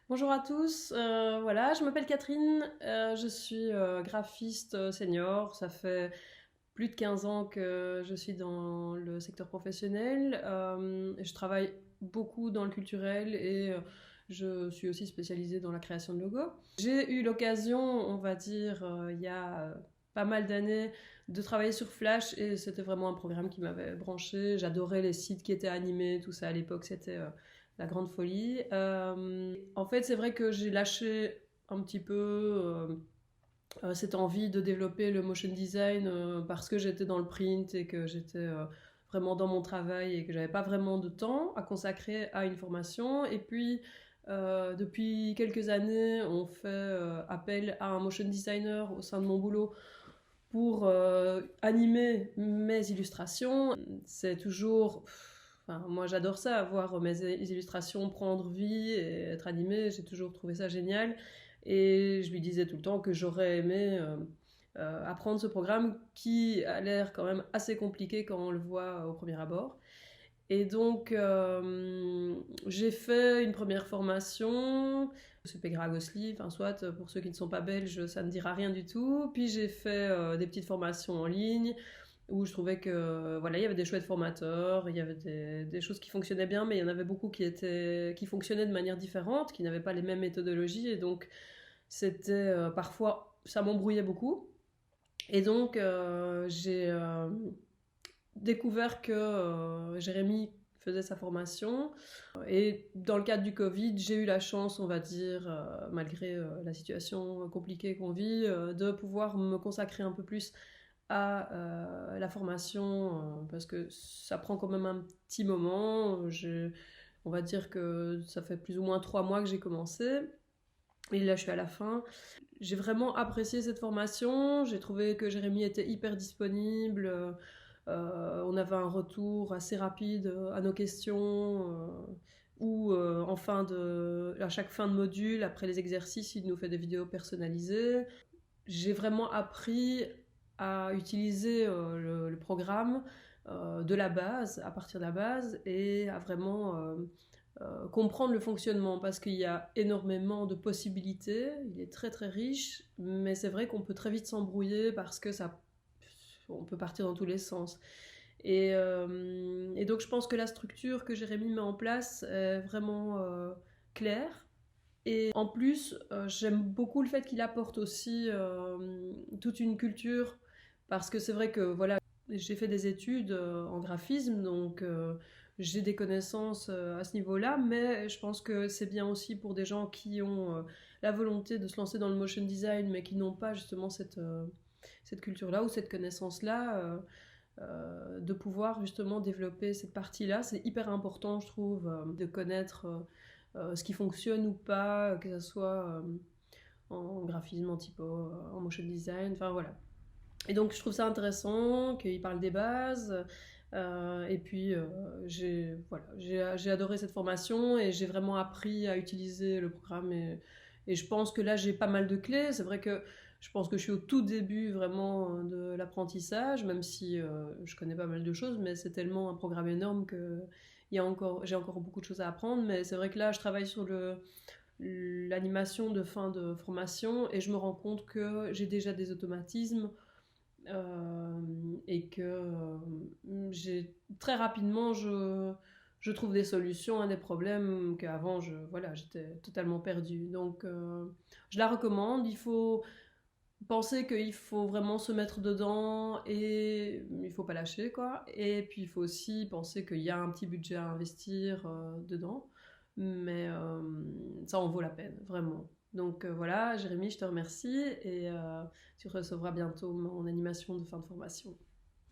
Bonjour à tous, voilà, je m'appelle Catherine, je suis graphiste senior, ça fait plus de 15 ans que je suis dans le secteur professionnel, je travaille beaucoup dans le culturel et je suis aussi spécialisée dans la création de logos. J'ai eu l'occasion, on va dire, il y a pas mal d'années, de travailler sur Flash et c'était vraiment un programme qui m'avait branché. J'adorais les sites qui étaient animés, tout ça à l'époque, c'était la grande folie. En fait, c'est vrai que j'ai lâché un petit peu cette envie de développer le motion design parce que j'étais dans le print et que j'étais vraiment dans mon travail et que j'avais pas vraiment de temps à consacrer à une formation. Et puis, depuis quelques années, on fait appel à un motion designer au sein de mon boulot pour animer mes illustrations. C'est toujours... Enfin, moi j'adore ça, voir mes illustrations prendre vie et être animées, j'ai toujours trouvé ça génial. Et je lui disais tout le temps que j'aurais aimé apprendre ce programme qui a l'air quand même assez compliqué quand on le voit au premier abord. Et donc, j'ai fait une première formation, c'est Pégragosli, enfin soit, pour ceux qui ne sont pas belges, ça ne dira rien du tout. Puis j'ai fait des petites formations en ligne, où je trouvais que voilà, il y avait des chouettes formateurs, il y avait des choses qui fonctionnaient bien, mais il y en avait beaucoup qui fonctionnaient de manière différente, qui n'avaient pas les mêmes méthodologies, et donc c'était parfois, ça m'embrouillait beaucoup. Et donc, j'ai découvert que Jérémy faisait sa formation. Et dans le cadre du Covid, j'ai eu la chance, on va dire, malgré la situation compliquée qu'on vit, de pouvoir me consacrer un peu plus à la formation, parce que ça prend quand même un petit moment. On va dire que ça fait plus ou moins 3 mois que j'ai commencé. Et là, je suis à la fin. J'ai vraiment apprécié cette formation. J'ai trouvé que Jérémy était hyper disponible. On avait un retour assez rapide à nos questions. Ou à chaque fin de module, après les exercices, il nous fait des vidéos personnalisées. J'ai vraiment appris à utiliser le programme de la base, à partir de la base, et à vraiment comprendre le fonctionnement, parce qu'il y a énormément de possibilités, il est très très riche, mais c'est vrai qu'on peut très vite s'embrouiller parce que on peut partir dans tous les sens. Et donc je pense que la structure que Jérémy met en place est vraiment claire. Et en plus, j'aime beaucoup le fait qu'il apporte aussi toute une culture, parce que c'est vrai que voilà, j'ai fait des études en graphisme, donc j'ai des connaissances à ce niveau-là, mais je pense que c'est bien aussi pour des gens qui ont la volonté de se lancer dans le motion design, mais qui n'ont pas justement cette culture-là ou cette connaissance-là, de pouvoir justement développer cette partie-là. C'est hyper important, je trouve, de connaître ce qui fonctionne ou pas, que ce soit en graphisme, en typo, en motion design, enfin voilà. Et donc je trouve ça intéressant qu'il parle des bases. Et puis j'ai adoré cette formation et j'ai vraiment appris à utiliser le programme. Et je pense que là j'ai pas mal de clés. C'est vrai que je pense que je suis au tout début vraiment de l'apprentissage, même si je connais pas mal de choses, mais c'est tellement un programme énorme que j'ai encore beaucoup de choses à apprendre. Mais c'est vrai que là je travaille sur l'animation de fin de formation et je me rends compte que j'ai déjà des automatismes et que très rapidement je trouve des solutions à des problèmes qu'avant voilà, j'étais totalement perdue. Donc je la recommande. Il faut penser qu'il faut vraiment se mettre dedans et il faut pas lâcher quoi. Et puis il faut aussi penser qu'il y a un petit budget à investir dedans, mais ça en vaut la peine vraiment. Donc voilà, Jérémy, je te remercie et tu recevras bientôt mon animation de fin de formation.